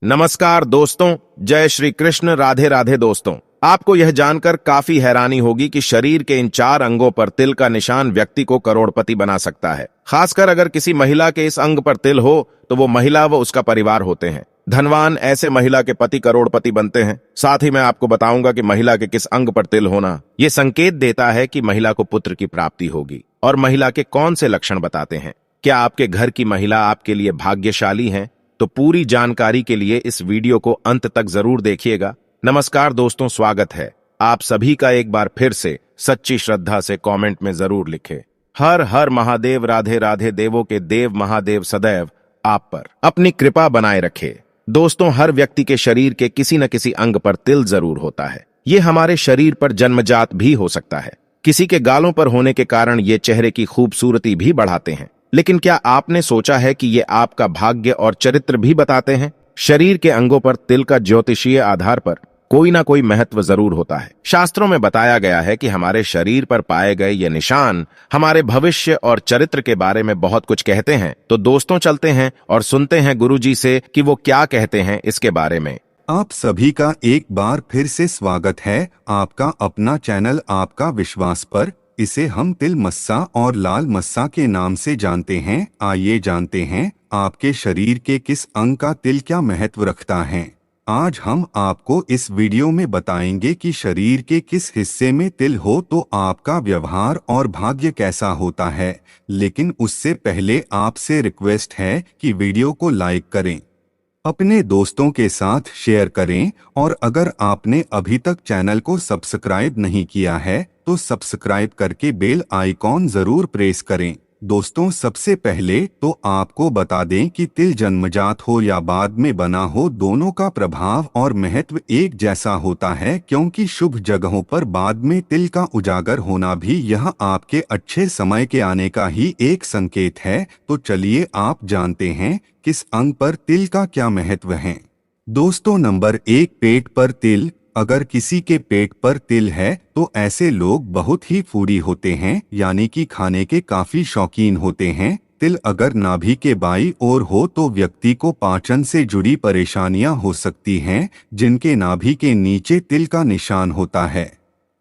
नमस्कार दोस्तों, जय श्री कृष्ण। राधे राधे दोस्तों। आपको यह जानकर काफी हैरानी होगी कि शरीर के इन 4 अंगों पर तिल का निशान व्यक्ति को करोड़पति बना सकता है। खासकर अगर किसी महिला के इस अंग पर तिल हो तो वो महिला व उसका परिवार होते हैं धनवान। ऐसे महिला के पति करोड़पति बनते हैं। साथ ही मैं आपको बताऊंगा कि महिला के किस अंग पर तिल होना ये संकेत देता है कि महिला को पुत्र की प्राप्ति होगी, और महिला के कौन से लक्षण बताते हैं। क्या आपके घर की महिला आपके लिए भाग्यशाली है? तो पूरी जानकारी के लिए इस वीडियो को अंत तक जरूर देखिएगा। नमस्कार दोस्तों, स्वागत है आप सभी का एक बार फिर से। सच्ची श्रद्धा से कमेंट में जरूर लिखें, हर हर महादेव। राधे राधे। देवों के देव महादेव सदैव आप पर अपनी कृपा बनाए रखे। दोस्तों, हर व्यक्ति के शरीर के किसी न किसी अंग पर तिल जरूर होता है। ये हमारे शरीर पर जन्मजात भी हो सकता है। किसी के गालों पर होने के कारण ये चेहरे की खूबसूरती भी बढ़ाते हैं। लेकिन क्या आपने सोचा है कि ये आपका भाग्य और चरित्र भी बताते हैं? शरीर के अंगों पर तिल का ज्योतिषीय आधार पर कोई ना कोई महत्व जरूर होता है। शास्त्रों में बताया गया है कि हमारे शरीर पर पाए गए ये निशान हमारे भविष्य और चरित्र के बारे में बहुत कुछ कहते हैं। तो दोस्तों, चलते हैं और सुनते हैं गुरुजी से कि वो क्या कहते हैं इसके बारे में। आप सभी का एक बार फिर से स्वागत है आपका अपना चैनल आपका विश्वास पर। इसे हम तिल मस्सा और लाल मस्सा के नाम से जानते हैं। आइए जानते हैं आपके शरीर के किस अंग का तिल क्या महत्व रखता है। आज हम आपको इस वीडियो में बताएंगे कि शरीर के किस हिस्से में तिल हो तो आपका व्यवहार और भाग्य कैसा होता है। लेकिन उससे पहले आपसे रिक्वेस्ट है कि वीडियो को लाइक करें, अपने दोस्तों के साथ शेयर करें, और अगर आपने अभी तक चैनल को सब्सक्राइब नहीं किया है तो सब्सक्राइब करके बेल आइकॉन जरूर प्रेस करें। दोस्तों, सबसे पहले तो आपको बता दें कि तिल जन्मजात हो या बाद में बना हो, दोनों का प्रभाव और महत्व एक जैसा होता है, क्योंकि शुभ जगहों पर बाद में तिल का उजागर होना भी यह आपके अच्छे समय के आने का ही एक संकेत है। तो चलिए आप जानते हैं किस अंग पर तिल का क्या महत्व है। दोस्तों, नंबर 1, पेट पर तिल। अगर किसी के पेट पर तिल है तो ऐसे लोग बहुत ही फूडी होते हैं, यानी कि खाने के काफी शौकीन होते हैं। तिल अगर नाभि के बाईं ओर हो तो व्यक्ति को पाचन से जुड़ी परेशानियां हो सकती हैं। जिनके नाभि के नीचे तिल का निशान होता है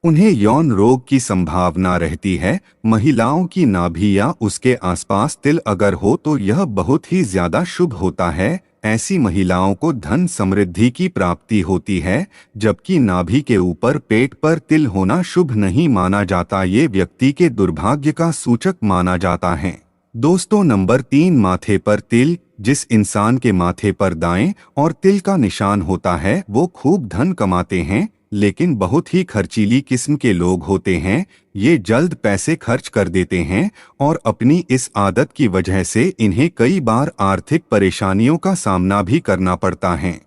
उन्हें यौन रोग की संभावना रहती है। महिलाओं की नाभि या उसके आसपास तिल अगर हो तो यह बहुत ही ज्यादा शुभ होता है। ऐसी महिलाओं को धन समृद्धि की प्राप्ति होती है, जबकि नाभि के ऊपर पेट पर तिल होना शुभ नहीं माना जाता। ये व्यक्ति के दुर्भाग्य का सूचक माना जाता है। दोस्तों, नंबर 3, माथे पर तिल। जिस इंसान के माथे पर दाएं और तिल का निशान होता है वो खूब धन कमाते हैं, लेकिन बहुत ही खर्चीली किस्म के लोग होते हैं। ये जल्द पैसे खर्च कर देते हैं और अपनी इस आदत की वजह से इन्हें कई बार आर्थिक परेशानियों का सामना भी करना पड़ता है।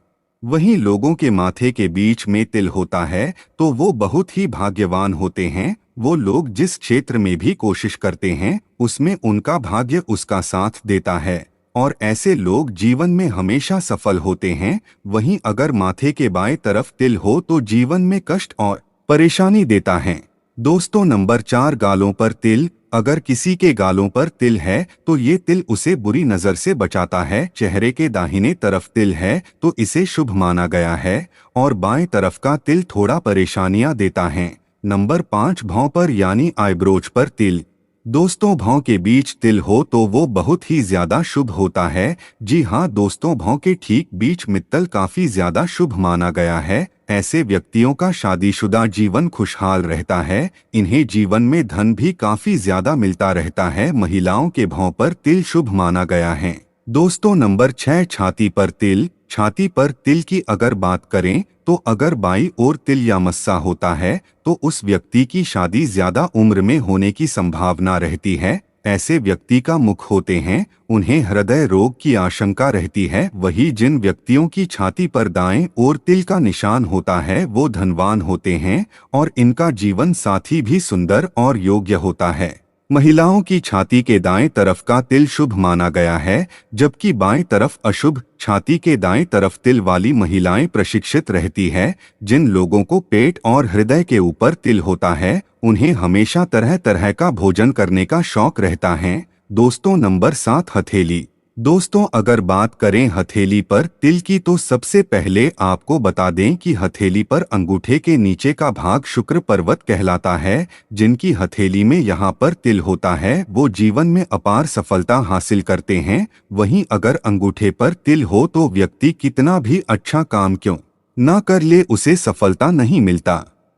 वहीं लोगों के माथे के बीच में तिल होता है तो वो बहुत ही भाग्यवान होते हैं। वो लोग जिस क्षेत्र में भी कोशिश करते हैं उसमें उनका भाग्य उसका साथ देता है, और ऐसे लोग जीवन में हमेशा सफल होते हैं। वहीं अगर माथे के बाएं तरफ तिल हो तो जीवन में कष्ट और परेशानी देता है। दोस्तों, नंबर 4, गालों पर तिल। अगर किसी के गालों पर तिल है तो ये तिल उसे बुरी नजर से बचाता है। चेहरे के दाहिने तरफ तिल है तो इसे शुभ माना गया है, और बाएं तरफ का तिल थोड़ा परेशानियां देता है। नंबर 5, भौं पर यानी आईब्रोज पर तिल। दोस्तों, भौं के बीच तिल हो तो वो बहुत ही ज्यादा शुभ होता है। जी हाँ दोस्तों, भौं के ठीक बीच में तिल काफी ज्यादा शुभ माना गया है। ऐसे व्यक्तियों का शादीशुदा जीवन खुशहाल रहता है। इन्हें जीवन में धन भी काफी ज्यादा मिलता रहता है। महिलाओं के भौं पर तिल शुभ माना गया है। दोस्तों, नंबर 6, छाती पर तिल। छाती पर तिल की अगर बात करें तो अगर बाईं ओर तिल या मस्सा होता है तो उस व्यक्ति की शादी ज्यादा उम्र में होने की संभावना रहती है। ऐसे व्यक्ति का मुख होते हैं, उन्हें हृदय रोग की आशंका रहती है। वही जिन व्यक्तियों की छाती पर दाएं ओर तिल का निशान होता है वो धनवान होते हैं, और इनका जीवन साथी भी सुंदर और योग्य होता है। महिलाओं की छाती के दाएं तरफ का तिल शुभ माना गया है, जबकि बाएं तरफ अशुभ। छाती के दाएं तरफ तिल वाली महिलाएं प्रशिक्षित रहती है। जिन लोगों को पेट और हृदय के ऊपर तिल होता है उन्हें हमेशा तरह तरह का भोजन करने का शौक रहता है। दोस्तों, नंबर 7, हथेली। दोस्तों, अगर बात करें हथेली पर तिल की तो सबसे पहले आपको बता दें कि हथेली पर अंगूठे के नीचे का भाग शुक्र पर्वत कहलाता है। जिनकी हथेली में यहाँ पर तिल होता है वो जीवन में अपार सफलता हासिल करते हैं। वहीं अगर अंगूठे पर तिल हो तो व्यक्ति कितना भी अच्छा काम क्यों ना कर ले उसे सफलता नहीं मिलता।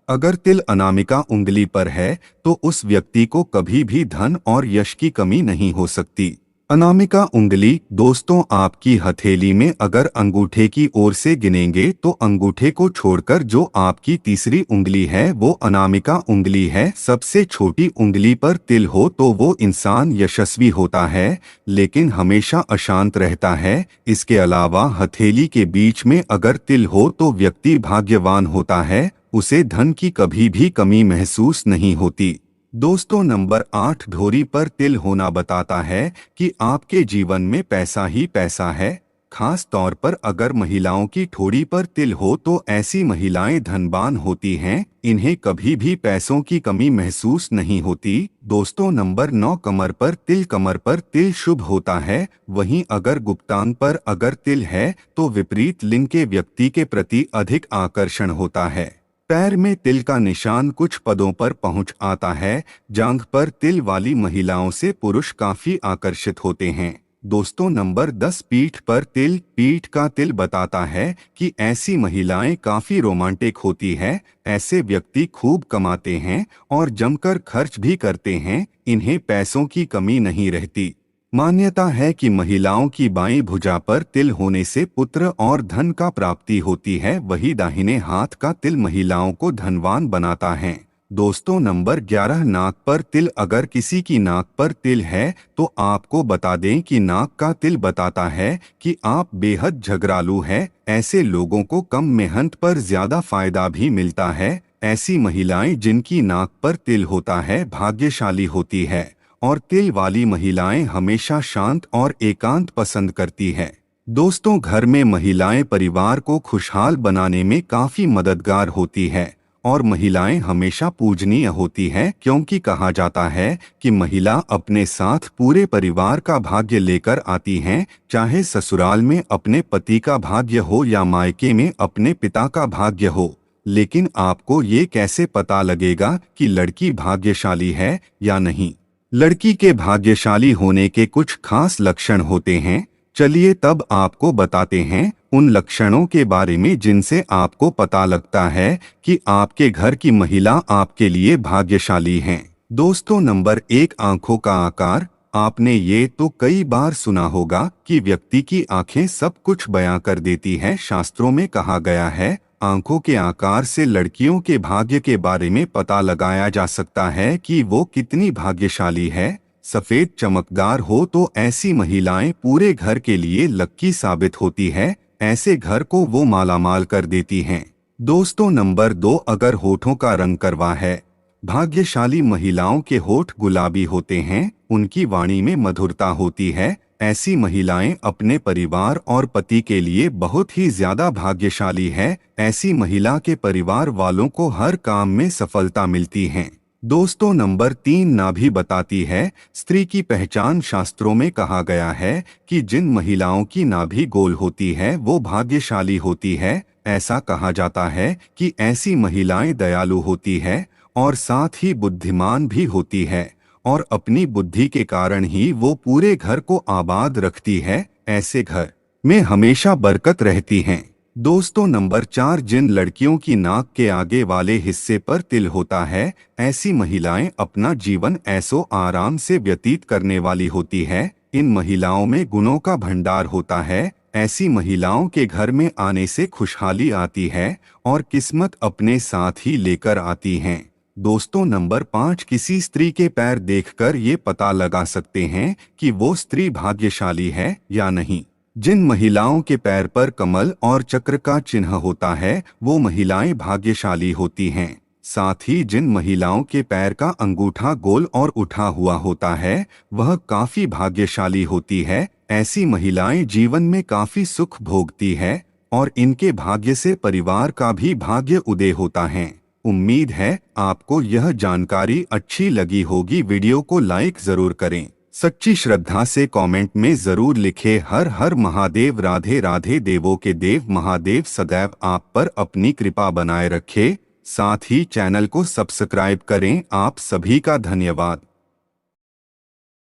अगर तिल अनामिका उंगली पर है तो उस व्यक्ति को कभी भी धन और यश की कमी नहीं हो सकती। अनामिका उंगली दोस्तों, आपकी हथेली में अगर अंगूठे की ओर से गिनेंगे तो अंगूठे को छोड़कर जो आपकी तीसरी उंगली है वो अनामिका उंगली है। सबसे छोटी उंगली पर तिल हो तो वो इंसान यशस्वी होता है लेकिन हमेशा अशांत रहता है। इसके अलावा हथेली के बीच में अगर तिल हो तो व्यक्ति भाग्यवान होता है, उसे धन की कभी भी कमी महसूस नहीं होती। दोस्तों, नंबर 8 ढोरी पर तिल होना बताता है कि आपके जीवन में पैसा ही पैसा है। खास तौर पर अगर महिलाओं की ठोड़ी पर तिल हो तो ऐसी महिलाएं धनवान होती हैं, इन्हें कभी भी पैसों की कमी महसूस नहीं होती। दोस्तों, नंबर 9 कमर पर तिल शुभ होता है। वहीं अगर गुप्तांग पर अगर तिल है तो विपरीत लिंग के व्यक्ति के प्रति अधिक आकर्षण होता है। पैर में तिल का निशान कुछ पदों पर पहुंच आता है। जांघ पर तिल वाली महिलाओं से पुरुष काफी आकर्षित होते हैं। दोस्तों, नंबर 10 पीठ का तिल बताता है कि ऐसी महिलाएं काफी रोमांटिक होती है। ऐसे व्यक्ति खूब कमाते हैं और जमकर खर्च भी करते हैं, इन्हें पैसों की कमी नहीं रहती। मान्यता है कि महिलाओं की बाईं भुजा पर तिल होने से पुत्र और धन का प्राप्ति होती है। वही दाहिने हाथ का तिल महिलाओं को धनवान बनाता है। दोस्तों, नंबर 11 नाक पर तिल अगर किसी की नाक पर तिल है तो आपको बता दें कि नाक का तिल बताता है कि आप बेहद झगड़ालू हैं। ऐसे लोगों को कम मेहनत पर ज्यादा फायदा भी मिलता है। ऐसी महिलाएं जिनकी नाक पर तिल होता है भाग्यशाली होती है और तिल वाली महिलाएं हमेशा शांत और एकांत पसंद करती है। दोस्तों, घर में महिलाएं परिवार को खुशहाल बनाने में काफी मददगार होती है और महिलाएं हमेशा पूजनीय होती है, क्योंकि कहा जाता है कि महिला अपने साथ पूरे परिवार का भाग्य लेकर आती हैं। चाहे ससुराल में अपने पति का भाग्य हो या मायके में अपने पिता का भाग्य हो। लेकिन आपको ये कैसे पता लगेगा कि लड़की भाग्यशाली है या नहीं? लड़की के भाग्यशाली होने के कुछ खास लक्षण होते हैं। चलिए तब आपको बताते हैं उन लक्षणों के बारे में जिनसे आपको पता लगता है कि आपके घर की महिला आपके लिए भाग्यशाली हैं। दोस्तों, नंबर 1 आंखों का आकार। आपने ये तो कई बार सुना होगा कि व्यक्ति की आंखें सब कुछ बयां कर देती हैं। शास्त्रों में कहा गया है आंखों के आकार से लड़कियों के भाग्य के बारे में पता लगाया जा सकता है कि वो कितनी भाग्यशाली है। सफेद चमकदार हो तो ऐसी महिलाएं पूरे घर के लिए लक्की साबित होती है। ऐसे घर को वो मालामाल कर देती हैं। दोस्तों, नंबर 2 अगर होठों का रंग करवा है। भाग्यशाली महिलाओं के होठ गुलाबी होते हैं, उनकी वाणी में मधुरता होती है। ऐसी महिलाएं अपने परिवार और पति के लिए बहुत ही ज्यादा भाग्यशाली है। ऐसी महिला के परिवार वालों को हर काम में सफलता मिलती है। दोस्तों, नंबर 3 नाभि बताती है स्त्री की पहचान। शास्त्रों में कहा गया है कि जिन महिलाओं की नाभि गोल होती है वो भाग्यशाली होती है। ऐसा कहा जाता है कि ऐसी महिलाएं दयालु होती है और साथ ही बुद्धिमान भी होती है और अपनी बुद्धि के कारण ही वो पूरे घर को आबाद रखती है। ऐसे घर में हमेशा बरकत रहती है। दोस्तों, नंबर 4 जिन लड़कियों की नाक के आगे वाले हिस्से पर तिल होता है, ऐसी महिलाएं अपना जीवन ऐसो आराम से व्यतीत करने वाली होती है। इन महिलाओं में गुणों का भंडार होता है। ऐसी महिलाओं के घर में आने से खुशहाली आती है और किस्मत अपने साथ ही लेकर आती हैं। दोस्तों, नंबर 5 किसी स्त्री के पैर देखकर ये पता लगा सकते हैं कि वो स्त्री भाग्यशाली है या नहीं। जिन महिलाओं के पैर पर कमल और चक्र का चिन्ह होता है वो महिलाएं भाग्यशाली होती हैं। साथ ही जिन महिलाओं के पैर का अंगूठा गोल और उठा हुआ होता है वह काफी भाग्यशाली होती है। ऐसी महिलाएं जीवन में काफी सुख भोगती है और इनके भाग्य से परिवार का भी भाग्य उदय होता है। उम्मीद है आपको यह जानकारी अच्छी लगी होगी। वीडियो को लाइक जरूर करें, सच्ची श्रद्धा से कमेंट में जरूर लिखे हर हर महादेव। राधे राधे। देवों के देव महादेव सदैव आप पर अपनी कृपा बनाए रखे। साथ ही चैनल को सब्सक्राइब करें। आप सभी का धन्यवाद।